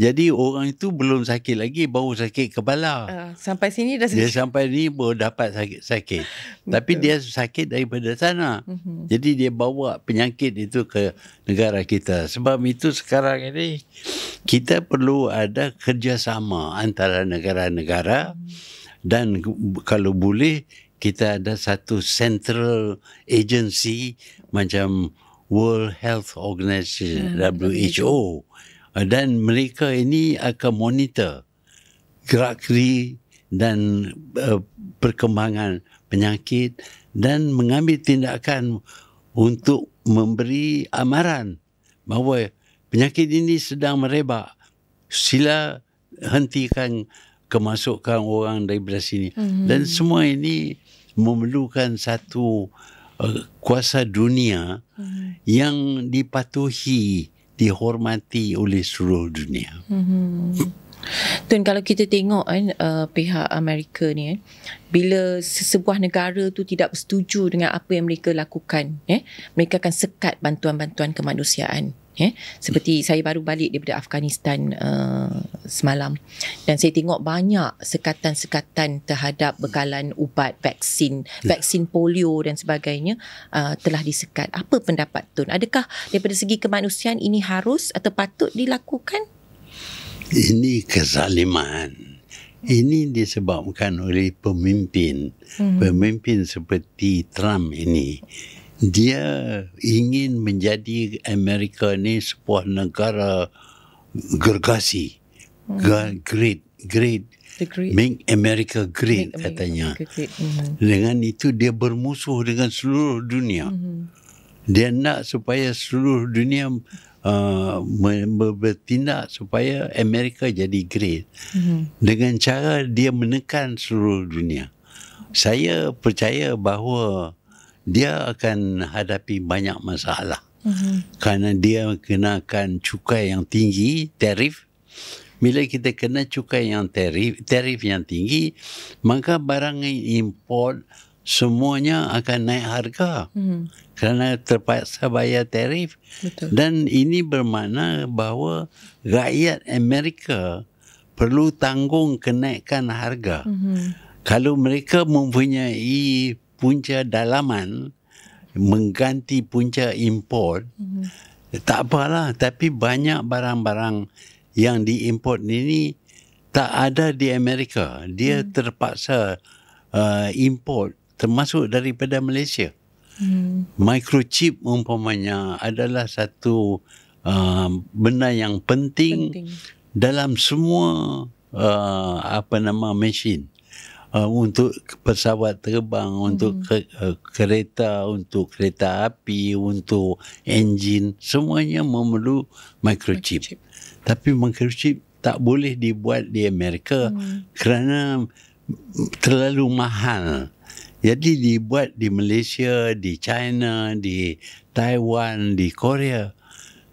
Jadi orang itu belum sakit lagi, baru sakit kepala. Sampai sini dah sakit. Dia sampai ni baru dapat sakit. Tapi dia sakit daripada sana. Jadi dia bawa penyakit itu ke negara kita. Sebab itu sekarang ini kita perlu ada kerjasama antara negara-negara dan kalau boleh kita ada satu central agency macam World Health Organization, WHO. Dan mereka ini akan monitor gerak-gerik dan perkembangan penyakit dan mengambil tindakan untuk memberi amaran bahawa penyakit ini sedang merebak. Sila hentikan kemasukan orang daripada sini. Dan semua ini memerlukan satu kuasa dunia yang dipatuhi, dihormati oleh seluruh dunia. Tun, kalau kita tengok pihak Amerika ni bila sebuah negara tu tidak bersetuju dengan apa yang mereka lakukan, mereka akan sekat bantuan-bantuan kemanusiaan. Seperti saya baru balik daripada Afghanistan semalam dan saya tengok banyak sekatan-sekatan terhadap bekalan ubat, vaksin polio dan sebagainya telah disekat. Apa pendapat Tun? Adakah daripada segi kemanusiaan ini harus atau patut dilakukan? Ini kezaliman. Ini disebabkan oleh pemimpin. Pemimpin seperti Trump ini. Dia ingin menjadi Amerika ni sebuah negara gergasi. Great. Make America great, katanya. Dengan itu dia bermusuh dengan seluruh dunia. Dia nak supaya seluruh dunia bertindak supaya Amerika jadi great. Dengan cara dia menekan seluruh dunia. Saya percaya bahawa dia akan hadapi banyak masalah. Kerana dia kenakan cukai yang tinggi, tarif. Bila kita kena cukai yang tarif yang tinggi, maka barang import semuanya akan naik harga. Kerana terpaksa bayar tarif. Betul. Dan ini bermakna bahawa rakyat Amerika perlu tanggung kenaikan harga. Kalau mereka mempunyai punca dalaman mengganti punca import, tak apalah. Tapi banyak barang-barang yang diimport ini tak ada di Amerika. Dia terpaksa import, termasuk daripada Malaysia. Microchip umpamanya adalah satu benda yang penting dalam semua mesin. Untuk pesawat terbang, untuk kereta, untuk kereta api, untuk enjin, semuanya memerlu microchip. Tapi microchip tak boleh dibuat di Amerika kerana terlalu mahal. Jadi dibuat di Malaysia, di China, di Taiwan, di Korea.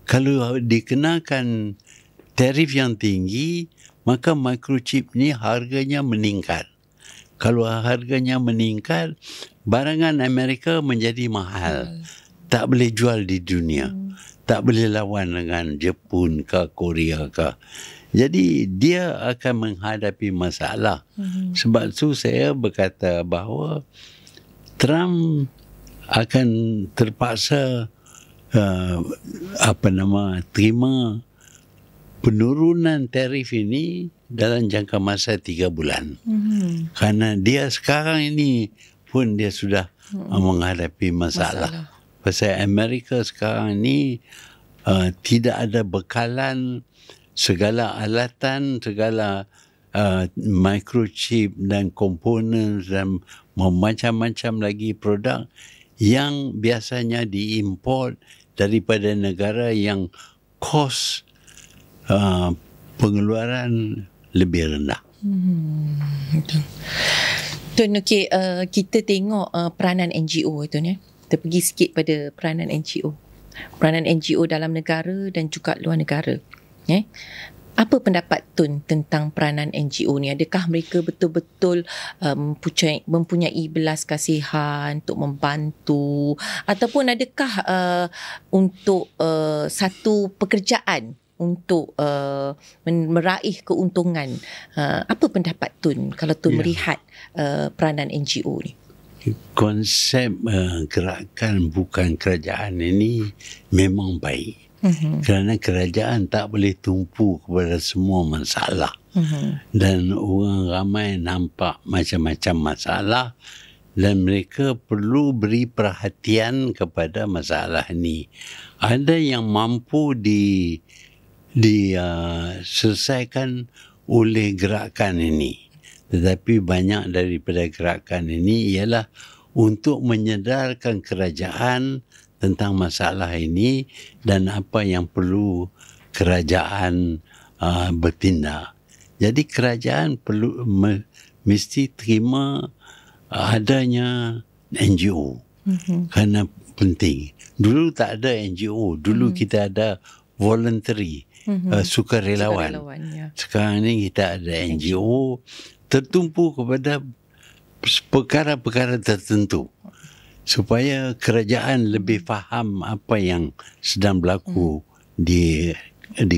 Kalau dikenakan tarif yang tinggi, maka microchip ni harganya meningkat. Kalau harganya meningkat, barangan Amerika menjadi mahal. Tak boleh jual di dunia. Tak boleh lawan dengan Jepun ke Korea ke. Jadi dia akan menghadapi masalah. Sebab tu saya berkata bahawa Trump akan terpaksa terima penurunan tarif ini dalam jangka masa 3 bulan. Kerana dia sekarang ini pun dia sudah menghadapi masalah. Pasal Amerika sekarang ini tidak ada bekalan segala alatan, segala microchip dan komponen dan macam-macam lagi produk yang biasanya diimport daripada negara yang kos pengeluaran lebih rendah. Tun, okey, kita tengok peranan NGO itu ni. Kita pergi sikit pada peranan NGO. Peranan NGO dalam negara dan juga luar negara. Apa pendapat Tun tentang peranan NGO ni? Adakah mereka betul-betul mempunyai belas kasihan untuk membantu, ataupun adakah untuk satu pekerjaan untuk meraih keuntungan? Apa pendapat Tun kalau Tun melihat peranan NGO ni? Konsep gerakan bukan kerajaan ini memang baik. Kerana kerajaan tak boleh tumpu kepada semua masalah. Dan orang ramai nampak macam-macam masalah dan mereka perlu beri perhatian kepada masalah ini. Ada yang mampu diselesaikan oleh gerakan ini. Tetapi banyak daripada gerakan ini ialah untuk menyedarkan kerajaan tentang masalah ini dan apa yang perlu kerajaan bertindak. Jadi kerajaan perlu mesti terima adanya NGO kerana penting. Dulu tak ada NGO, dulu kita ada voluntary, sukarelawan. Sekarang ni kita ada NGO tertumpu kepada perkara-perkara tertentu supaya kerajaan lebih faham apa yang sedang berlaku di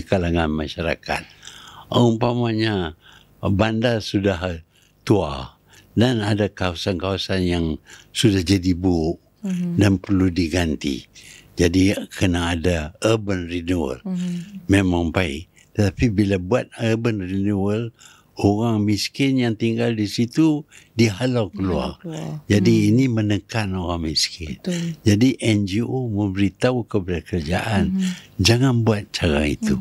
kalangan masyarakat. Umpamanya bandar sudah tua dan ada kawasan-kawasan yang sudah jadi buruk dan perlu diganti. Jadi kena ada urban renewal. Memang baik. Tetapi bila buat urban renewal, orang miskin yang tinggal di situ dihalau keluar. Jadi ini menekan orang miskin. Betul. Jadi NGO memberitahu kepada kerajaan, jangan buat cara itu.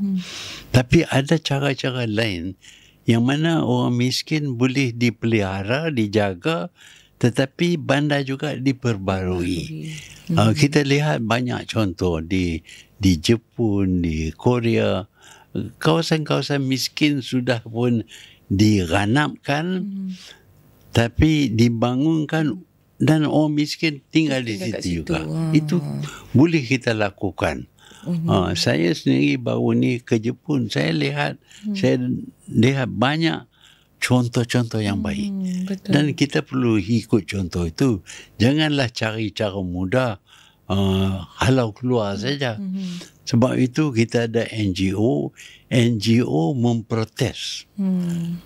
Tapi ada cara-cara lain yang mana orang miskin boleh dipelihara, dijaga, tetapi bandar juga diperbarui. Kita lihat banyak contoh di Jepun, di Korea. Kawasan-kawasan miskin sudah pun diganapkan, tapi dibangunkan dan orang miskin tinggal di situ juga. Itu boleh kita lakukan. Saya sendiri baru ni ke Jepun, saya lihat banyak contoh-contoh yang baik. Betul. Dan kita perlu ikut contoh itu. Janganlah cari cara mudah halau keluar saja. Sebab itu kita ada NGO memprotes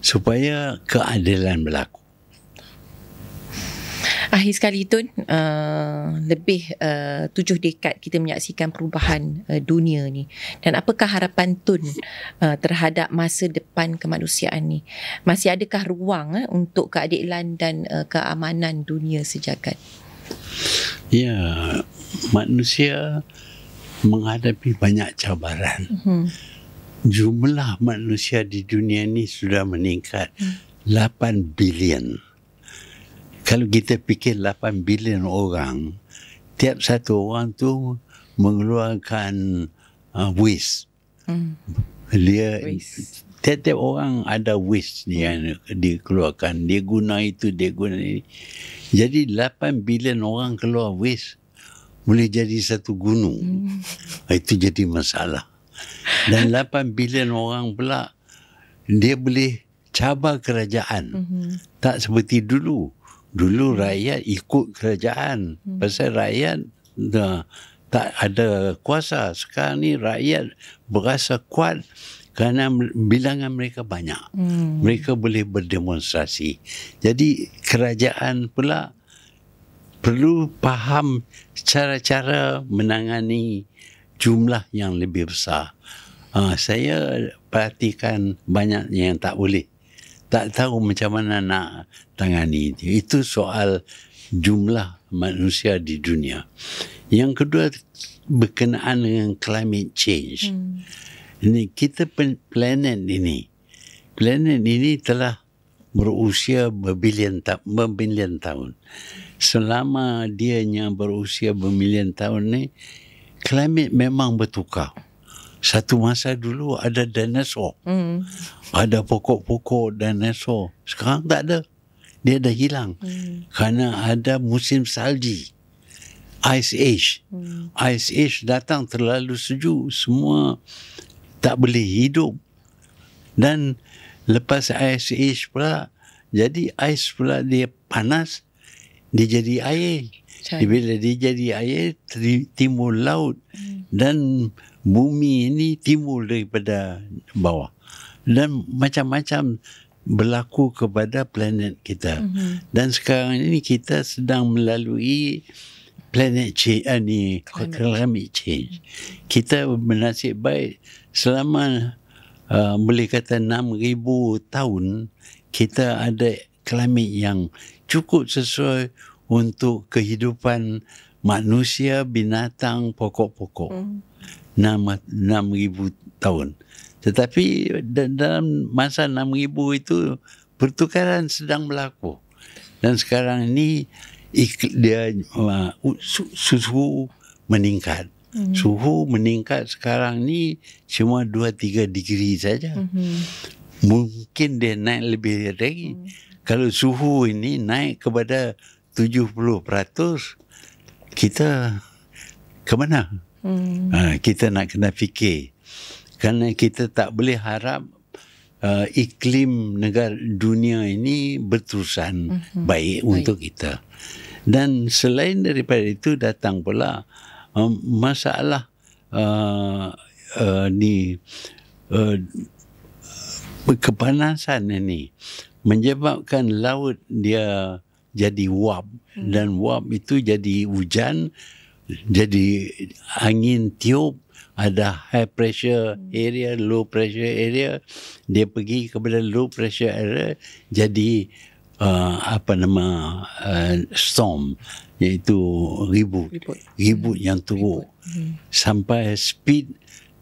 supaya keadilan berlaku. Akhir sekali Tun, lebih 7 dekad kita menyaksikan perubahan dunia ni. Dan apakah harapan Tun terhadap masa depan kemanusiaan ni? Masih adakah ruang untuk keadilan dan keamanan dunia sejagat? Ya, manusia menghadapi banyak cabaran. Jumlah manusia di dunia ini sudah meningkat 8 bilion. Kalau kita fikir 8 bilion orang, tiap satu orang tu mengeluarkan waste. Tiap-tiap orang ada waste yang dia keluarkan. Dia guna itu, dia guna ini. Jadi 8 bilion orang keluar waste boleh jadi satu gunung. Itu jadi masalah. Dan 8 bilion orang pula dia boleh cabar kerajaan. Tak seperti dulu. Dulu rakyat ikut kerajaan. Pasal rakyat tak ada kuasa. Sekarang ni rakyat berasa kuat kerana bilangan mereka banyak. Mereka boleh berdemonstrasi. Jadi kerajaan pula perlu faham cara-cara menangani jumlah yang lebih besar. Saya perhatikan banyak yang tak boleh. Tak tahu macam mana nak tangani itu. Itu soal jumlah manusia di dunia. Yang kedua berkenaan dengan climate change. Ini kita planet ini telah berusia berbilion tahun. Selama dia yang berusia bermilion tahun ni, climate memang bertukar. Satu masa dulu ada dinosaur. Ada pokok-pokok dinosaur. Sekarang tak ada. Dia dah hilang. Kerana ada musim salji. Ice Age. Ice Age datang terlalu sejuk. Semua tak boleh hidup. Dan lepas Ice Age pula, jadi ice pula dia panas, dia jadi air. Bila dia jadi air, timbul laut. Dan bumi ini timbul daripada bawah. Dan macam-macam berlaku kepada planet kita. Dan sekarang ini kita sedang melalui climate change. Kita bernasib baik selama boleh kata 6,000 tahun kita ada climate yang cukup sesuai untuk kehidupan manusia, binatang, pokok-pokok. 6,000 tahun. Tetapi dalam masa 6,000 itu pertukaran sedang berlaku. Dan sekarang ini dia suhu meningkat. Suhu meningkat sekarang ni cuma 2-3 degree saja. Mungkin dia naik lebih lagi. Kalau suhu ini naik kepada 70%, kita ke mana? Kita nak kena fikir. Kerana kita tak boleh harap iklim negara dunia ini berterusan baik untuk kita. Dan selain daripada itu datang pula masalah kepanasan ini menyebabkan laut dia jadi uap, dan uap itu jadi hujan, jadi angin tiup, ada high pressure area, low pressure area, dia pergi kepada low pressure area, jadi storm, iaitu ribut yang teruk, sampai speed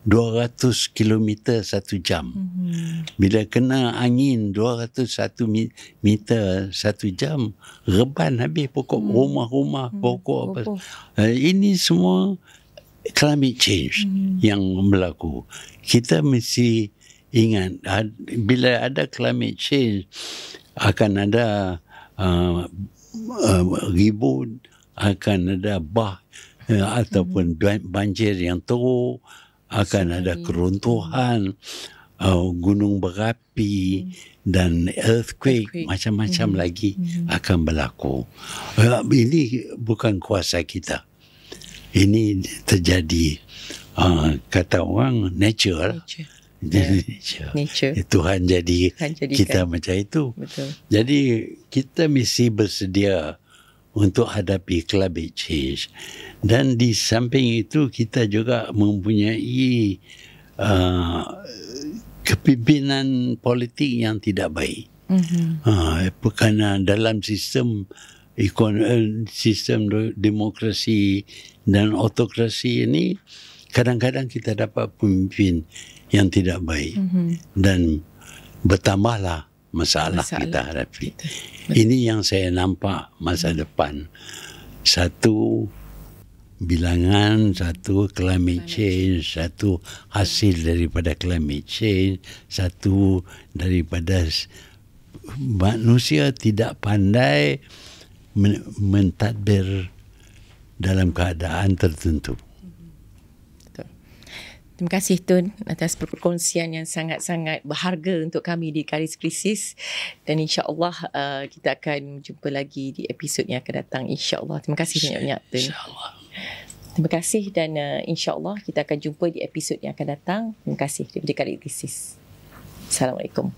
200 km satu jam. Bila kena angin 201 meter satu jam, reban habis pokok, rumah-rumah, pokok apa. Ini semua climate change yang berlaku. Kita mesti ingat, bila ada climate change, akan ada ribut, akan ada ataupun banjir yang teruk, akan ada keruntuhan, gunung berapi dan earthquake, macam-macam lagi akan berlaku. Ini bukan kuasa kita. Ini terjadi, kata orang, nature. Nature. Tuhan jadikan kita macam itu. Betul. Jadi kita mesti bersedia untuk hadapi climate change. Dan di samping itu kita juga mempunyai kepimpinan politik yang tidak baik. Kerana dalam sistem sistem demokrasi dan autokrasi ini, kadang-kadang kita dapat pemimpin yang tidak baik dan bertambahlah masalah kita hadapi. Ini yang saya nampak masa depan. Satu bilangan, satu climate change, satu hasil daripada climate change, satu daripada manusia tidak pandai mentadbir dalam keadaan tertentu. Terima kasih Tun atas perkongsian yang sangat-sangat berharga untuk kami di Garis Krisis, dan insya-Allah kita akan jumpa lagi di episod yang akan datang, insya-Allah. Terima kasih banyak-banyak Tun. Insya-Allah. Terima kasih, dan insya-Allah kita akan jumpa di episod yang akan datang. Terima kasih daripada Garis Krisis. Assalamualaikum.